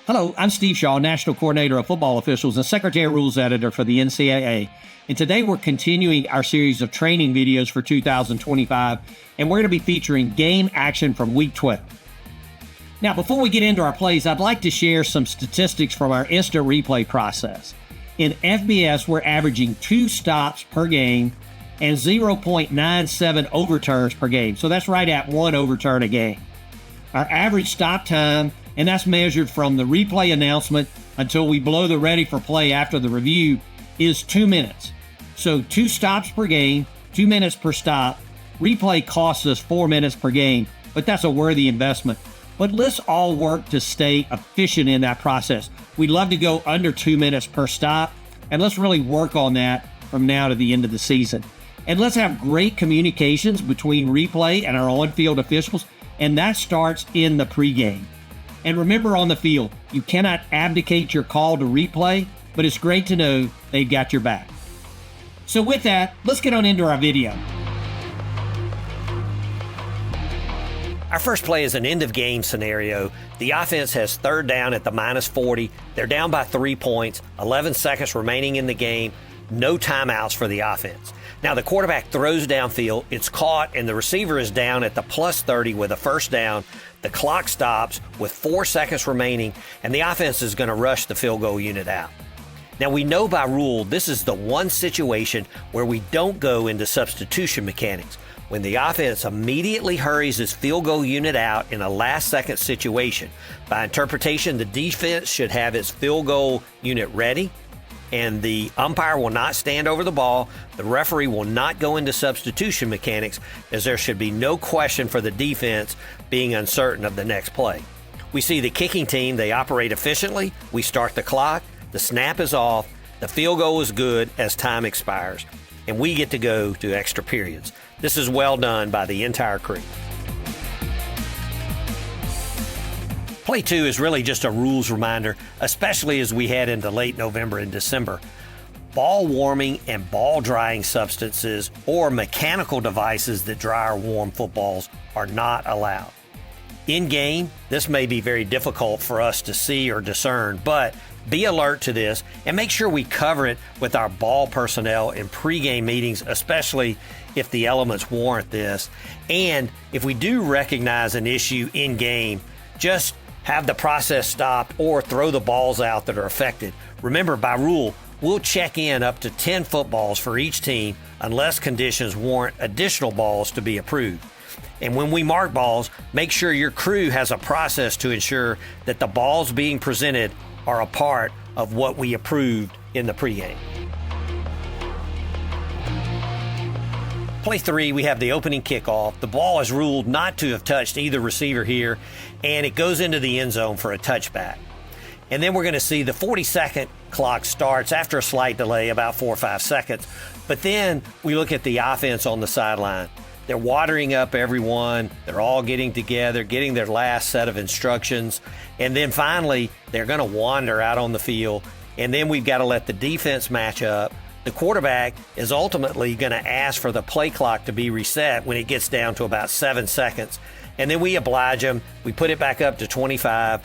Hello, I'm Steve Shaw, National Coordinator of Football Officials and Secretary Rules Editor for the NCAA. And today we're continuing our series of training videos for 2025, and we're going to be featuring game action from Week 12. Now, before we get into our plays, I'd like to share some statistics from our instant replay process. In FBS, we're averaging 2 stops per game and 0.97 overturns per game. So that's right at 1 overturn a game. Our average stop time, and that's measured from the replay announcement until we blow the ready for play after the review, is 2 minutes. So 2 stops per game, 2 minutes per stop. Replay costs us 4 minutes per game, but that's a worthy investment. But let's all work to stay efficient in that process. We'd love to go under 2 minutes per stop, and let's really work on that from now to the end of the season. And let's have great communications between replay and our on-field officials, and that starts in the pregame. And remember, on the field, you cannot abdicate your call to replay, but it's great to know they've got your back. So with that, let's get on into our video. Our first play is an end-of-game scenario. The offense has third down at the -40. They're down by 3 points, 11 seconds remaining in the game, no timeouts for the offense. Now, the quarterback throws downfield, it's caught, and the receiver is down at the +30 with a first down. The clock stops with 4 seconds remaining, and the offense is going to rush the field goal unit out. Now, we know by rule this is the one situation where we don't go into substitution mechanics. When the offense immediately hurries its field goal unit out in a last-second situation. By interpretation, the defense should have its field goal unit ready, and the umpire will not stand over the ball. The referee will not go into substitution mechanics, as there should be no question for the defense being uncertain of the next play. We see the kicking team, they operate efficiently. We start the clock, the snap is off, the field goal is good as time expires, and we get to go to extra periods. This is well done by the entire crew. Play 2 is really just a rules reminder, especially as we head into late November and December. Ball warming and ball drying substances or mechanical devices that dry or warm footballs are not allowed. In game, this may be very difficult for us to see or discern, but be alert to this and make sure we cover it with our ball personnel in pregame meetings, especially if the elements warrant this. And if we do recognize an issue in game, just have the process stopped or throw the balls out that are affected. Remember, by rule, we'll check in up to 10 footballs for each team unless conditions warrant additional balls to be approved. And when we mark balls, make sure your crew has a process to ensure that the balls being presented are a part of what we approved in the pregame. Play 3, we have the opening kickoff. The ball is ruled not to have touched either receiver here, and it goes into the end zone for a touchback. And then we're going to see the 40-second clock starts after a slight delay, about 4 or 5 seconds. But then we look at the offense on the sideline. They're watering up everyone. They're all getting together, getting their last set of instructions. And then finally, they're going to wander out on the field. And then we've got to let the defense match up. The quarterback is ultimately going to ask for the play clock to be reset when it gets down to about 7 seconds. And then we oblige them. We put it back up to 25.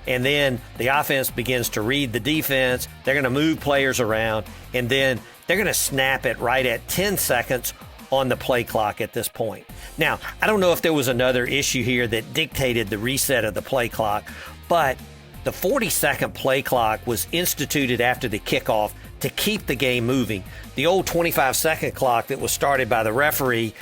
And then the offense begins to read the defense. They're going to move players around. And then they're going to snap it right at 10 seconds on the play clock at this point. Now, I don't know if there was another issue here that dictated the reset of the play clock, but the 40-second play clock was instituted after the kickoff to keep the game moving. The old 25-second clock that was started by the referee,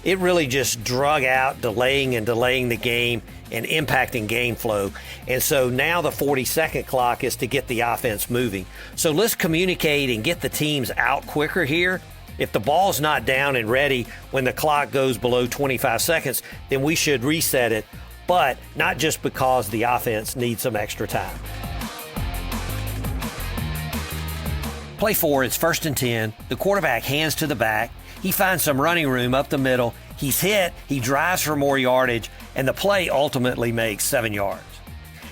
it really just drug out, delaying the game and impacting game flow. And so now the 40-second clock is to get the offense moving. So let's communicate and get the teams out quicker here. If the ball's not down and ready when the clock goes below 25 seconds, then we should reset it, but not just because the offense needs some extra time. Play 4, it's 1st and 10. The quarterback hands to the back. He finds some running room up the middle. He's hit, he drives for more yardage, and the play ultimately makes 7 yards.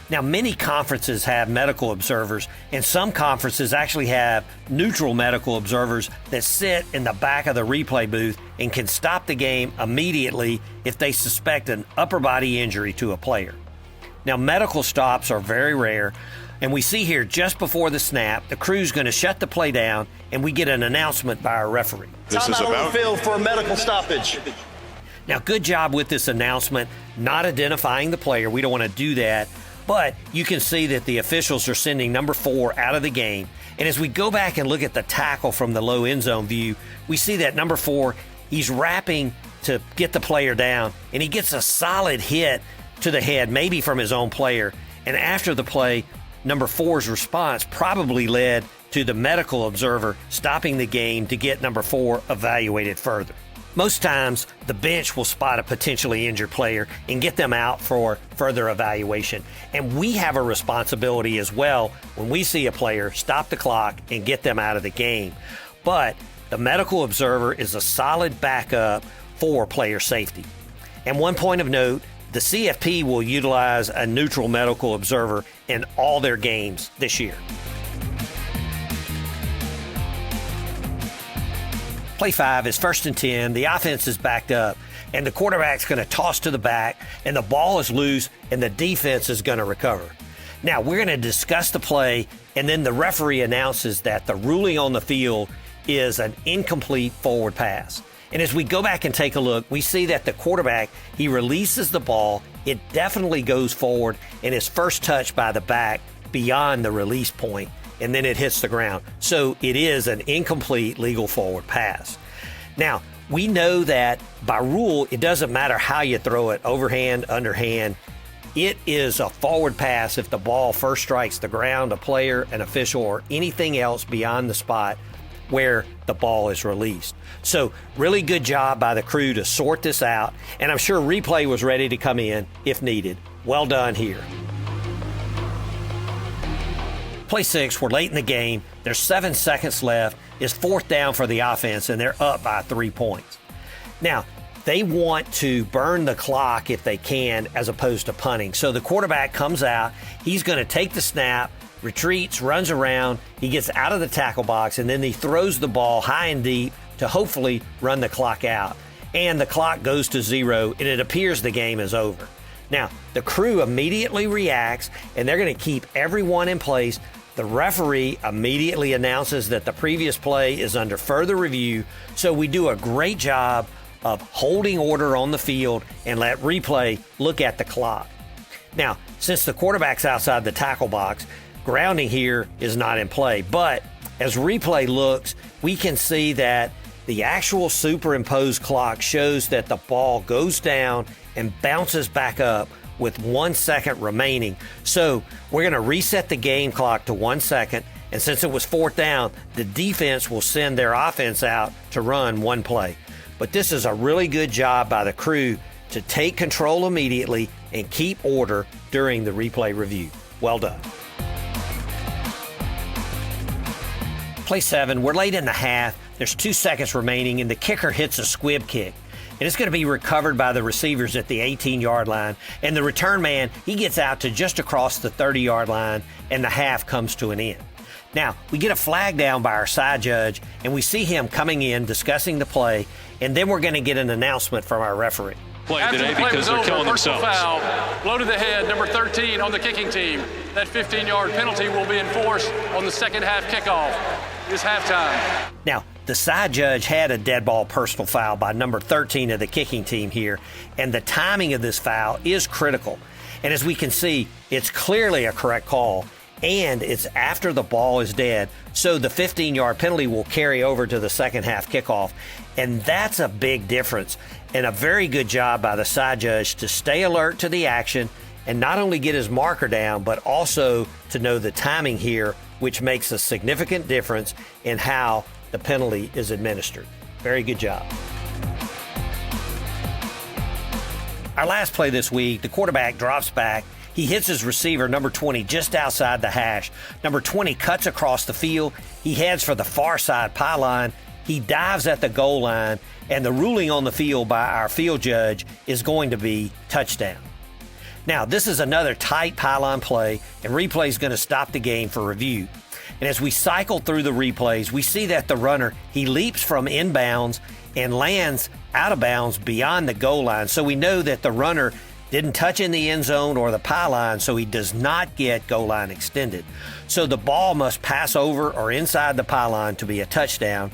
Now, many conferences have medical observers, and some conferences actually have neutral medical observers that sit in the back of the replay booth and can stop the game immediately if they suspect an upper body injury to a player. Now, medical stops are very rare, and we see here just before the snap, the crew's going to shut the play down, and we get an announcement by our referee. This is about on the field for a medical stoppage. Now, good job with this announcement, not identifying the player. We don't want to do that, but you can see that the officials are sending number 4 out of the game. And as we go back and look at the tackle from the low end zone view, we see that number 4, he's wrapping to get the player down, and he gets a solid hit to the head, maybe from his own player. And after the play, number 4's response probably led to the medical observer stopping the game to get number 4 evaluated further. Most times, the bench will spot a potentially injured player and get them out for further evaluation. And we have a responsibility as well when we see a player, stop the clock and get them out of the game. But the medical observer is a solid backup for player safety. And one point of note, the CFP will utilize a neutral medical observer in all their games this year. Play 5 is 1st and 10. The offense is backed up, and the quarterback's going to toss to the back, and the ball is loose, and the defense is going to recover. Now, we're going to discuss the play, and then the referee announces that the ruling on the field is an incomplete forward pass. And as we go back and take a look, we see that the quarterback, he releases the ball. It definitely goes forward and is first touched by the back beyond the release point, and then it hits the ground. So it is an incomplete legal forward pass. Now, we know that by rule, it doesn't matter how you throw it, overhand, underhand. It is a forward pass if the ball first strikes the ground, a player, an official, or anything else beyond the spot where the ball is released. So really good job by the crew to sort this out, and I'm sure replay was ready to come in if needed. Well done here. Play 6, we're late in the game. There's 7 seconds left. It's 4th down for the offense, and they're up by 3 points. Now, they want to burn the clock if they can as opposed to punting. So the quarterback comes out. He's going to take the snap, retreats, runs around, he gets out of the tackle box, and then he throws the ball high and deep to hopefully run the clock out. And the clock goes to 0, and it appears the game is over. Now, the crew immediately reacts, and they're going to keep everyone in place. The referee immediately announces that the previous play is under further review, so we do a great job of holding order on the field and let replay look at the clock. Now, since the quarterback's outside the tackle box, grounding here is not in play, but as replay looks, we can see that the actual superimposed clock shows that the ball goes down and bounces back up with 1 second remaining. So we're going to reset the game clock to 1 second, and since it was 4th down, the defense will send their offense out to run one play. But this is a really good job by the crew to take control immediately and keep order during the replay review. Well done. Play 7, we're late in the half. There's 2 seconds remaining, and the kicker hits a squib kick. And it's going to be recovered by the receivers at the 18-yard line. And the return man, he gets out to just across the 30-yard line, and the half comes to an end. Now, we get a flag down by our side judge, and we see him coming in, discussing the play, and then we're going to get an announcement from our referee. Play today because they're killing themselves. Foul, blow to the head, number 13 on the kicking team. That 15-yard penalty will be enforced on the second half kickoff. It's halftime. Now, the side judge had a dead ball personal foul by number 13 of the kicking team here, and the timing of this foul is critical. And as we can see, it's clearly a correct call, and it's after the ball is dead, so the 15-yard penalty will carry over to the second half kickoff, and that's a big difference, and a very good job by the side judge to stay alert to the action and not only get his marker down, but also to know the timing here, which makes a significant difference in how the penalty is administered. Very good job. Our last play this week, the quarterback drops back. He hits his receiver, number 20, just outside the hash. Number 20 cuts across the field. He heads for the far side pylon. He dives at the goal line, and the ruling on the field by our field judge is going to be touchdown. Now, this is another tight pylon play, and replay is going to stop the game for review. And as we cycle through the replays, we see that the runner, he leaps from inbounds and lands out of bounds beyond the goal line. So we know that the runner Didn't touch in the end zone or the pylon, so he does not get goal line extended. So the ball must pass over or inside the pylon to be a touchdown.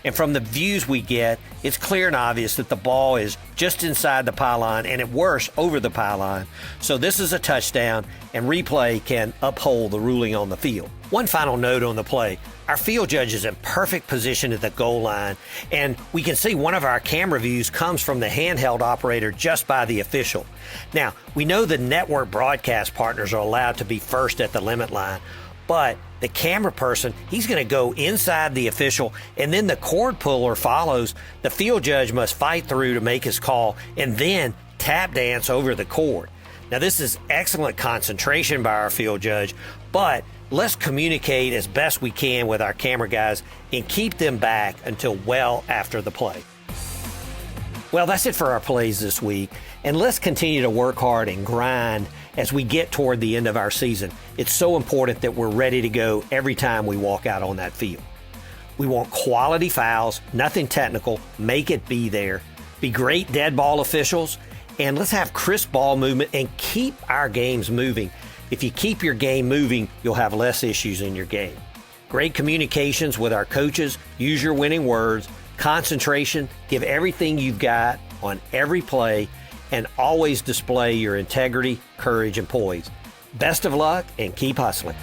And from the views we get, it's clear and obvious that the ball is just inside the pylon and at worst over the pylon. So this is a touchdown, and replay can uphold the ruling on the field. One final note on the play. Our field judge is in perfect position at the goal line, and we can see one of our camera views comes from the handheld operator just by the official. Now, we know the network broadcast partners are allowed to be first at the limit line, but the camera person, he's going to go inside the official, and then the cord puller follows. The field judge must fight through to make his call and then tap dance over the cord. Now, this is excellent concentration by our field judge, but let's communicate as best we can with our camera guys and keep them back until well after the play. Well, that's it for our plays this week, and let's continue to work hard and grind as we get toward the end of our season. It's so important that we're ready to go every time we walk out on that field. We want quality fouls, nothing technical, make it be there, be great dead ball officials, and let's have crisp ball movement and keep our games moving. If you keep your game moving, you'll have less issues in your game. Great communications with our coaches, use your winning words, concentration, give everything you've got on every play, and always display your integrity, courage, and poise. Best of luck and keep hustling.